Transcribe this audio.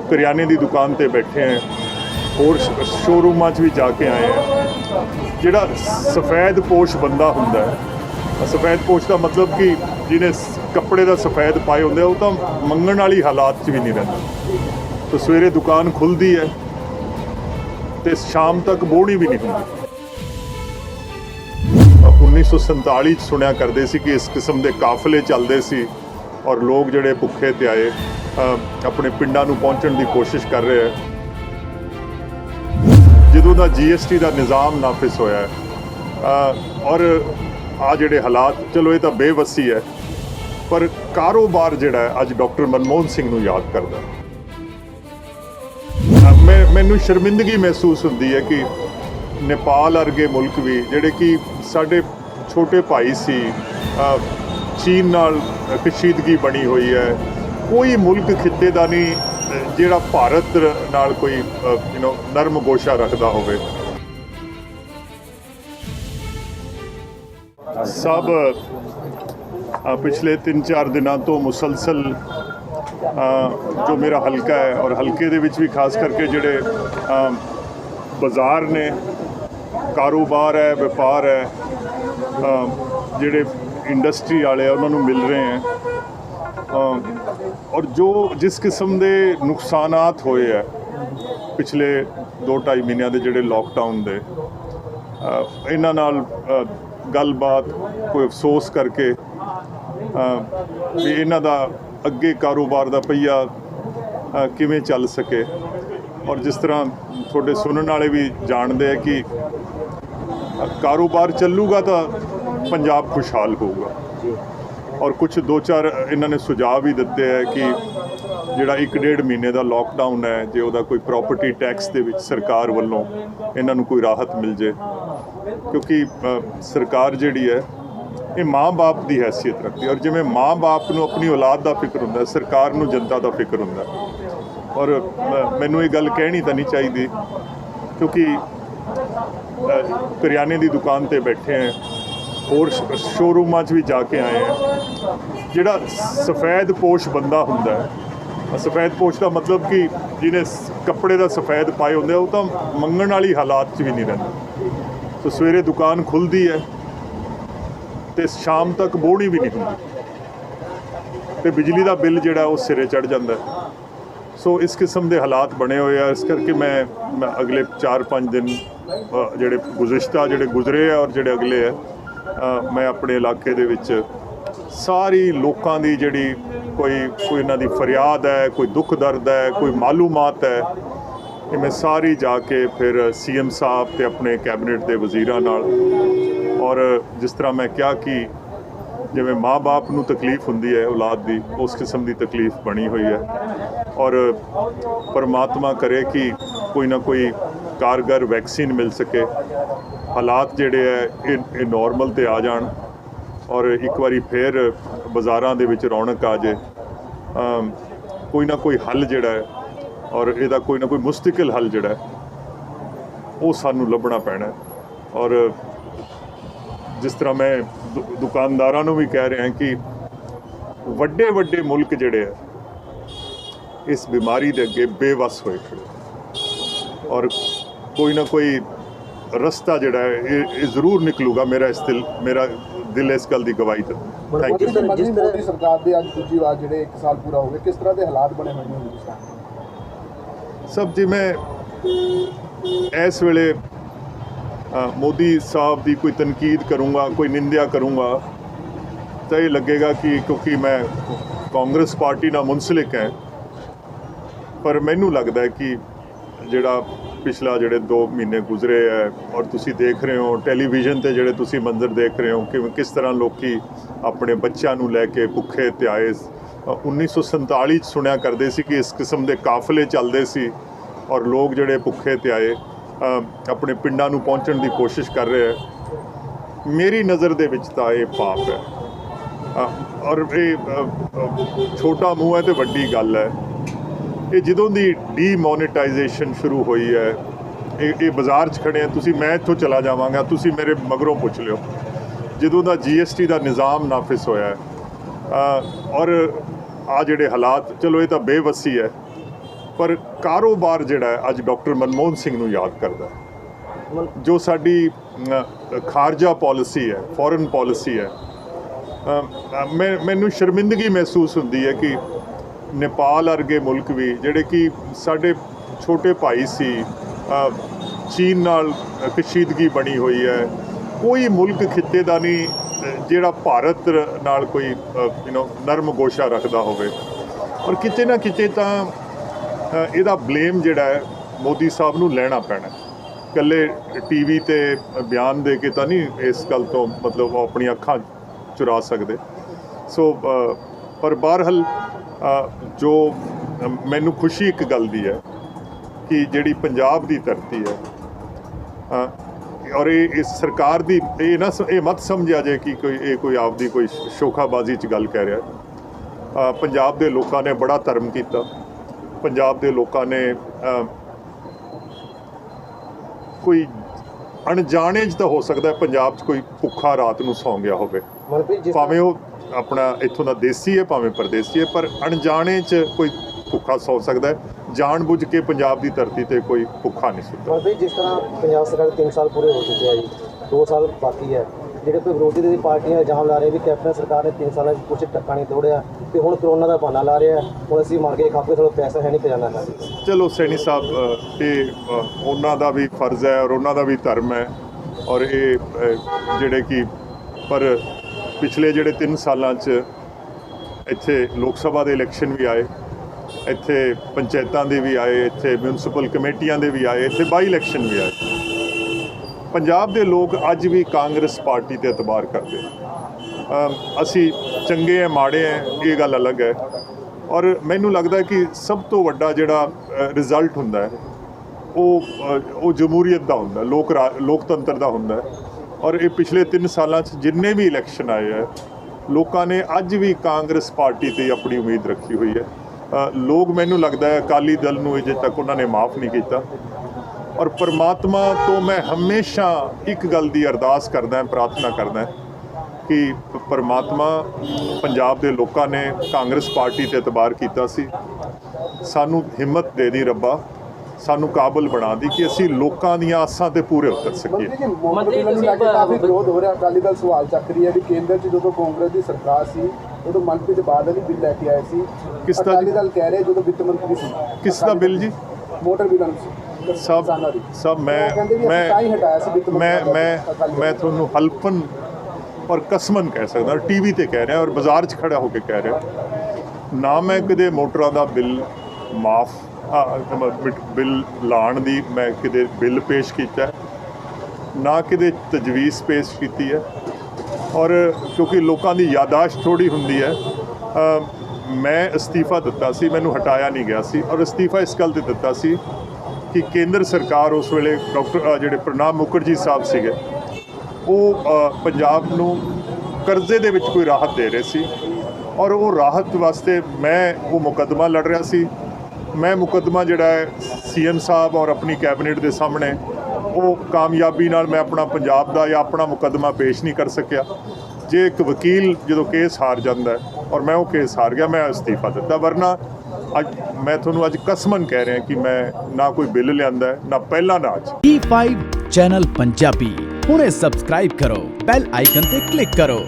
करियाने की दुकान पर बैठे हैं और शोरूमां भी जाके आए हैं। जिहड़ा सफ़ैद पोश बंदा हुंदा है, सफ़ैद पोश का मतलब कि जिन्हें कपड़े का सफ़ैद पाए होंगे वो तो मंगण वाली हालात भी नहीं रहिंदा। तो सवेरे दुकान खुलती है तो शाम तक बोहनी भी नहीं होंगी। 1947 सुनिया करते सी कि इस किस्म के काफले चलते सी और लोग जिहड़े भुखे ते आए अपने पिंडां नूं पहुंचण की कोशिश कर रहे हैं। जदों दा GST का निज़ाम नाफिज होया है और आ जिहड़े हालात, चलो ये तो बेवसी है, पर कारोबार जिहड़ा है अज डॉक्टर मनमोहन सिंह नूं याद करदा। मैनूं शर्मिंदगी महसूस होंदी है कि नेपाल वर्गे मुल्क भी जिहड़े कि साडे छोटे भाई सी, चीन नाल कशीदगी बनी हुई है, कोई मुल्क खिते दा नहीं जिहड़ा भारत नाल कोई नरम गोशा रखदा होवे। सब पिछले 3-4 दिनों तो मुसलसल जो मेरा हल्का है और हल्के दे विच भी खास करके जिहड़े बाज़ार ने, कारोबार है, व्यापार है, जिहड़े इंडस्ट्री वाले उन्होंने मिल रहे हैं और जो जिस किस्म के नुकसानात होए है पिछले 2-2.5 महीनों के जिहड़े लॉकडाउन दे, इन्हां नाल गलबात कोई अफसोस करके भी इन्हां दा अगे कारोबार का पहिया किवें चल सके। और जिस तरह थोड़े सुनने वाले भी जानते हैं कि कारोबार चलूगा तो पंजाब खुशहाल होगा। और कुछ 2-4 इन्होंने सुझाव भी दिते है कि जिहड़ा 1-1.5 महीने का लॉकडाउन है, जो उहदा कोई प्रॉपर्टी टैक्स दे विच सरकार वल्लों इन्हां नूं कोई राहत मिल जाए, क्योंकि सरकार जिहड़ी है ये माँ बाप की हैसियत रखती है और जिवें माँ बाप नूं अपनी औलाद का फिक्र हुंदा है, सरकार नूं जनता का फिक्र हुंदा है। और मैनूं ये गल कहनी तो नहीं चाहिए, क्योंकि करियाने की दुकान पर बैठे हैं और शोरूमां भी जाके आए हैं। जिहड़ा सफ़ैद पोश बंदा हुंदा है, सफ़ैद पोश का मतलब कि जिन्हें कपड़े का सफ़ैद पाए होंगे वो तो मंगण वाली हालात भी नहीं रहिंदा। तो सवेरे दुकान खुलती है तो शाम तक बोहनी भी नहीं होंगी, तो बिजली का बिल जिहड़ा वो सिरे चढ़ जाता है। सो इस किस्म के हालात बने हुए हैं। इस करके मैं अगले 4-5 दिन जिहड़े गुज़िश्ता जिहड़े गुजरे है और जिहड़े अगले है, मैं अपने इलाके दे विच सारी लोकां दी जिहड़ी कोई इन्हां दी फरियाद है, कोई दुख दर्द है, कोई मालूमात है, कि मैं सारी जाके फिर CM साहब ते अपने कैबिनेट के वज़ीरां नाल, और जिस तरह मैं क्या कि जिवें माँ बाप नूं तकलीफ हुंदी है औलाद दी, उस किस्म की तकलीफ बनी हुई है। और परमात्मा करे कि कोई ना कोई कारगर वैक्सीन मिल सके, हालात जिहड़े है ये नॉर्मल ते आ जाण और एक बारी फिर बाज़ारां दे विच रौनक आ जाए। कोई ना कोई हल जिहड़ा है और इहदा कोई ना कोई मुस्तकिल हल जिहड़ा है वो सानूं लभना पैना है। और जिस तरह मैं दुकानदारां नूं भी कह रहा हैं कि वड्डे वड्डे मुल्क जिहड़े है इस बीमारी के अगे बेवस होए खड़े और कोई ना कोई रस्ता जिहड़ा है ये जरूर निकलूगा। मेरा दिल इस गल की गवाही देता। Thank you. मोदी सरकार दे अज दूजी बार जिहड़े 1 साल पूरा हो गया, किस तरह के हालात बने हुए हैं हिंदुस्तान? सब जी मैं इस वेले मोदी साहब की कोई तनकीद करूँगा, कोई निंदा करूँगा तो ये लगेगा कि क्योंकि मैं कांग्रेस पार्टी नाल मुंसलिक है, पर मैनू लगता है कि जिहड़ा पिछला जिहड़े 2 महीने गुजरे है और तुसी देख रहे हो टैलीविजन ते जिहड़े तुसी मंजर देख रहे हो कि किस तरह लोग अपने बच्चों नूं लैके भुखे ते आए। 1947 सुनिया करते सी कि इस किस्म के काफले चलते सी और लोग जिहड़े भुखे ते आए अपने पिंडां नूं पहुंचण की कोशिश कर रहे हैं। मेरी नज़र दे विच तां ये पाप है और ये छोटा मूँह है तो वड्डी गल है। ये जदों की डीमोनेटाइजेशन शुरू हुई है, ये बाज़ार च खड़े हैं, तुसी मैं इत्थों चला जावांगा, तुसी मेरे मगरों पुछ लियो, जदों का GST का निज़ाम नाफिज होया है और आ जिहड़े हालात, चलो ये तो बेवसी है, ਪਰ ਕਾਰੋਬਾਰ ਜਿਹੜਾ ਹੈ ਅੱਜ ਡਾਕਟਰ ਮਨਮੋਹਨ ਸਿੰਘ ਨੂੰ ਯਾਦ ਕਰਦਾ ਹੈ। ਜੋ ਸਾਡੀ ਖਾਰਜਾ ਪਾਲਿਸੀ ਹੈ, ਫੋਰਨ ਪਾਲਿਸੀ ਹੈ, ਮੈਨੂੰ ਸ਼ਰਮਿੰਦਗੀ ਮਹਿਸੂਸ ਹੁੰਦੀ ਹੈ ਕਿ ਨੇਪਾਲ ਵਰਗੇ ਮੁਲਕ ਵੀ ਜਿਹੜੇ ਕਿ ਸਾਡੇ ਛੋਟੇ ਭਾਈ ਸੀ, ਚੀਨ ਨਾਲ ਕਸ਼ੀਦਗੀ ਬਣੀ ਹੋਈ ਹੈ, ਕੋਈ ਮੁਲਕ ਖਿੱਤੇ ਦਾ ਨਹੀਂ ਜਿਹੜਾ ਭਾਰਤ ਨਾਲ ਕੋਈ ਨਰਮ ਗੋਸ਼ਾ ਰੱਖਦਾ ਹੋਵੇ। ਔਰ ਕਿਤੇ ਨਾ ਕਿਤੇ ਤਾਂ ਇਹਦਾ ਬਲੇਮ ਜਿਹੜਾ ਹੈ ਮੋਦੀ ਸਾਹਿਬ ਨੂੰ ਲੈਣਾ ਪੈਣਾ। ਇਕੱਲੇ ਟੀਵੀ ਤੇ ਬਿਆਨ ਦੇ ਕੇ ਤਾਂ ਨਹੀਂ ਇਸ ਗੱਲ ਤੋਂ ਮਤਲਬ ਉਹ ਆਪਣੀਆਂ ਅੱਖਾਂ ਚੁਰਾ ਸਕਦੇ। ਸੋ ਪਰ ਬਹਰਹਾਲ ਜੋ ਮੈਨੂੰ ਖੁਸ਼ੀ ਇੱਕ ਗੱਲ ਦੀ ਹੈ ਕਿ ਜਿਹੜੀ ਪੰਜਾਬ ਦੀ ਧਰਤੀ ਹੈ ਔਰ ਇਸ ਸਰਕਾਰ ਦੀ ਇਹ ਮਤ ਸਮਝਿਆ ਜਾਏ ਕਿ ਕੋਈ ਆਪਦੀ ਕੋਈ ਸ਼ੋਖਾਬਾਜ਼ੀ 'ਚ ਗੱਲ ਕਹਿ ਰਿਹਾ। ਪੰਜਾਬ ਦੇ ਲੋਕਾਂ ਨੇ ਬੜਾ ਧਰਮ ਕੀਤਾ। ਪੰਜਾਬ ਦੇ ਲੋਕਾਂ ਨੇ ਕੋਈ ਅਣਜਾਣੇ 'ਚ ਤਾਂ ਹੋ ਸਕਦਾ ਪੰਜਾਬ 'ਚ ਕੋਈ ਭੁੱਖਾ ਰਾਤ ਨੂੰ ਸੌਂ ਗਿਆ ਹੋਵੇ, ਭਾਵੇਂ ਉਹ ਆਪਣਾ ਇੱਥੋਂ ਦਾ ਦੇਸੀ ਹੈ ਭਾਵੇਂ ਪਰਦੇਸੀ ਹੈ, ਪਰ ਅਣਜਾਣੇ 'ਚ ਕੋਈ ਭੁੱਖਾ ਸੌ ਸਕਦਾ ਹੈ। ਜਾਣ ਬੁੱਝ ਕੇ ਪੰਜਾਬ ਦੀ ਧਰਤੀ ਤੇ ਕੋਈ ਭੁੱਖਾ ਨਹੀਂ ਸੁੱਤਾ। ਜਿਸ ਤਰ੍ਹਾਂ ਪੰਜਾਬ ਸਰਕਾਰ 3 ਸਾਲ ਪੂਰੇ ਹੋ ਚੁੱਕੇ ਆ ਜੀ, 2 ਸਾਲ ਬਾਕੀ ਹੈ। ਜਿਹੜੇ ਕੋਈ ਵਿਰੋਧੀ ਦੀ ਪਾਰਟੀਆਂ ਇਲਜ਼ਾਮ ਲਾ ਰਹੇ ਵੀ ਕੈਪਟਨ ਸਰਕਾਰ ਨੇ 3 ਸਾਲਾਂ 'ਚ ਕੁਛ ਟੱਕਾ ਨਹੀਂ ਤੋੜਿਆ ਤੇ ਹੁਣ ਕਰੋਨਾ ਦਾ ਬਹਾਨਾ ਲਾ ਰਿਹਾ, ਹੁਣ ਅਸੀਂ ਮਰ ਗਏ ਖਾਪੇ, ਥੋੜਾ ਪੈਸਾ ਹੈ ਨਹੀਂ ਖਜ਼ਾਨਾ ਹੈ। ਚਲੋ ਸੈਣੀ ਸਾਹਿਬ, ਇਹ ਉਹਨਾਂ ਦਾ ਵੀ ਫਰਜ਼ ਹੈ ਔਰ ਉਹਨਾਂ ਦਾ ਵੀ ਧਰਮ ਹੈ। ਔਰ ਇਹ ਜਿਹੜੇ ਕਿ ਪਰ ਪਿਛਲੇ ਜਿਹੜੇ 3 ਸਾਲਾਂ 'ਚ ਇੱਥੇ ਲੋਕ ਸਭਾ ਦੇ ਇਲੈਕਸ਼ਨ ਵੀ ਆਏ, ਇੱਥੇ ਪੰਚਾਇਤਾਂ ਦੇ ਵੀ ਆਏ, ਇੱਥੇ ਮਿਊਨਿਸਪਲ ਕਮੇਟੀਆਂ ਦੇ ਵੀ ਆਏ, ਇੱਥੇ ਬਾਈ ਇਲੈਕਸ਼ਨ ਵੀ ਆਏ। ਪੰਜਾਬ ਦੇ ਲੋਕ ਅੱਜ ਵੀ ਕਾਂਗਰਸ ਪਾਰਟੀ ਤੇ ਇਤਬਾਰ ਕਰਦੇ। ਅਸੀਂ ਚੰਗੇ ਹੈ ਮਾੜੇ ਹੈ ਇਹ ਗੱਲ ਅਲੱਗ ਹੈ। ਔਰ ਮੈਨੂੰ ਲੱਗਦਾ ਕਿ ਸਭ ਤੋਂ ਵੱਡਾ ਜਿਹੜਾ ਰਿਜ਼ਲਟ ਹੁੰਦਾ ਹੈ ਉਹ ਜਮਹੂਰੀਅਤ ਦਾ ਹੁੰਦਾ, ਲੋਕਤੰਤਰ ਦਾ ਹੁੰਦਾ। ਔਰ ਇਹ ਪਿਛਲੇ 3 ਸਾਲਾਂ 'ਚ ਜਿੰਨੇ ਵੀ ਇਲੈਕਸ਼ਨ ਆਏ ਹੈ, ਲੋਕਾਂ ਨੇ ਅੱਜ ਵੀ ਕਾਂਗਰਸ ਪਾਰਟੀ ਤੇ ਆਪਣੀ ਉਮੀਦ ਰੱਖੀ ਹੋਈ ਹੈ। ਲੋਕ ਮੈਨੂੰ ਲੱਗਦਾ ਹੈ ਅਕਾਲੀ ਦਲ ਨੂੰ ਅਜੇ ਤੱਕ ਉਹਨਾਂ ਨੇ ਮਾਫ ਨਹੀਂ ਕੀਤਾ। ਔਰ ਪਰਮਾਤਮਾ ਤੋਂ ਮੈਂ ਹਮੇਸ਼ਾ ਇੱਕ ਗੱਲ ਦੀ ਅਰਦਾਸ ਕਰਦਾ, ਪ੍ਰਾਰਥਨਾ ਕਰਦਾ ਕਿ ਪਰਮਾਤਮਾ ਪੰਜਾਬ ਦੇ ਲੋਕਾਂ ਨੇ ਕਾਂਗਰਸ ਪਾਰਟੀ ਤੇ ਇਤਬਾਰ ਕੀਤਾ ਸੀ, ਸਾਨੂੰ ਹਿੰਮਤ ਦੇ ਦੀ ਰੱਬਾ, ਸਾਨੂੰ ਕਾਬਲ ਬਣਾ ਦੀ ਕਿ ਅਸੀਂ ਲੋਕਾਂ ਦੀਆਂ ਆਸਾਂ ਤੇ ਪੂਰੇ ਉਤਰ ਸਕੀਏ। ਮੰਤਰੀ ਨੂੰ ਲੈ ਕੇ ਕਾਫੀ ਵਿਰੋਧ ਹੋ ਰਿਹਾ। ਅਕਾਲੀ ਦਲ ਸਵਾਲ ਚੱਕ ਰਹੀ ਹੈ ਵੀ ਕੇਂਦਰ 'ਚ ਜਦੋਂ ਕਾਂਗਰਸ ਦੀ ਸਰਕਾਰ ਸੀ ਉਦੋਂ ਮਨਪ੍ਰੀਤ ਬਾਦਲ ਹੀ ਬਿੱਲ ਲੈ ਕੇ ਆਏ ਸੀ। ਅਕਾਲੀ ਦਲ ਕਹਿ ਰਹੇ ਜਦੋਂ ਵਿੱਤ ਮੰਤਰੀ ਸੀ। ਕਿਸ ਦਾ ਬਿੱਲ ਜੀ? ਮੋਟਰ ਬਿੱਲ ਸਭ ਮੈਂ ਤੁਹਾਨੂੰ ਹਲਫਨ ਔਰ ਕਸਮਨ ਕਹਿ ਸਕਦਾ, ਟੀਵੀ ਤੇ ਕਹਿ ਰਿਹਾ ਔਰ ਬਾਜ਼ਾਰ 'ਚ ਖੜਾ ਹੋ ਕੇ ਕਹਿ ਰਿਹਾ, ਨਾ ਮੈਂ ਕਦੇ ਮੋਟਰਾਂ ਦਾ ਬਿੱਲ ਬਿੱਲ ਲਾਉਣ ਦੀ ਮੈਂ ਕਿਤੇ ਬਿੱਲ ਪੇਸ਼ ਕੀਤਾ, ਨਾ ਕਿਤੇ ਤਜਵੀਜ਼ ਪੇਸ਼ ਕੀਤੀ ਹੈ। ਔਰ ਕਿਉਂਕਿ ਲੋਕਾਂ ਦੀ ਯਾਦਾਸ਼ਤ ਥੋੜ੍ਹੀ ਹੁੰਦੀ ਹੈ, ਮੈਂ ਅਸਤੀਫਾ ਦਿੱਤਾ ਸੀ, ਮੈਨੂੰ ਹਟਾਇਆ ਨਹੀਂ ਗਿਆ ਸੀ। ਔਰ ਅਸਤੀਫਾ ਇਸ ਗੱਲ 'ਤੇ ਦਿੱਤਾ ਸੀ ਕਿ ਕੇਂਦਰ ਸਰਕਾਰ ਉਸ ਵੇਲੇ ਡਾਕਟਰ ਜਿਹੜੇ ਪ੍ਰਣਬ ਮੁਖਰਜੀ ਸਾਹਿਬ ਸੀਗੇ, ਉਹ ਪੰਜਾਬ ਨੂੰ ਕਰਜ਼ੇ ਦੇ ਵਿੱਚ ਕੋਈ ਰਾਹਤ ਦੇ ਰਹੇ ਸੀ ਔਰ ਉਹ ਰਾਹਤ ਵਾਸਤੇ ਮੈਂ ਉਹ ਮੁਕੱਦਮਾ ਲੜ ਰਿਹਾ ਸੀ। ਮੈਂ ਮੁਕੱਦਮਾ ਜਿਹੜਾ ਹੈ CM ਸਾਹਿਬ ਔਰ ਆਪਣੀ ਕੈਬਨਿਟ ਦੇ ਸਾਹਮਣੇ ਉਹ ਕਾਮਯਾਬੀ ਨਾਲ ਮੈਂ ਆਪਣਾ ਪੰਜਾਬ ਦਾ ਜਾਂ ਆਪਣਾ ਮੁਕੱਦਮਾ ਪੇਸ਼ ਨਹੀਂ ਕਰ ਸਕਿਆ। ਜੇ ਇੱਕ ਵਕੀਲ ਜਦੋਂ ਕੇਸ ਹਾਰ ਜਾਂਦਾ ਔਰ ਮੈਂ ਉਹ ਕੇਸ ਹਾਰ ਗਿਆ, ਮੈਂ ਅਸਤੀਫਾ ਦਿੱਤਾ। ਵਰਨਾ ਅੱਜ ਮੈਂ ਤੁਹਾਨੂੰ ਅੱਜ ਕਸਮਨ ਕਹਿ ਰਿਹਾ ਕਿ ਮੈਂ ਨਾ ਕੋਈ ਬਿੱਲ ਲਿਆਂਦਾ, ਨਾ ਪਹਿਲਾਂ ਨਾ ਅੱਜ। E5 ਚੈਨਲ ਪੰਜਾਬੀ ਹੁਣੇ ਸਬਸਕ੍ਰਾਈਬ ਕਰੋ, ਬੈਲ ਆਈਕਨ ਤੇ ਕਲਿੱਕ ਕਰੋ।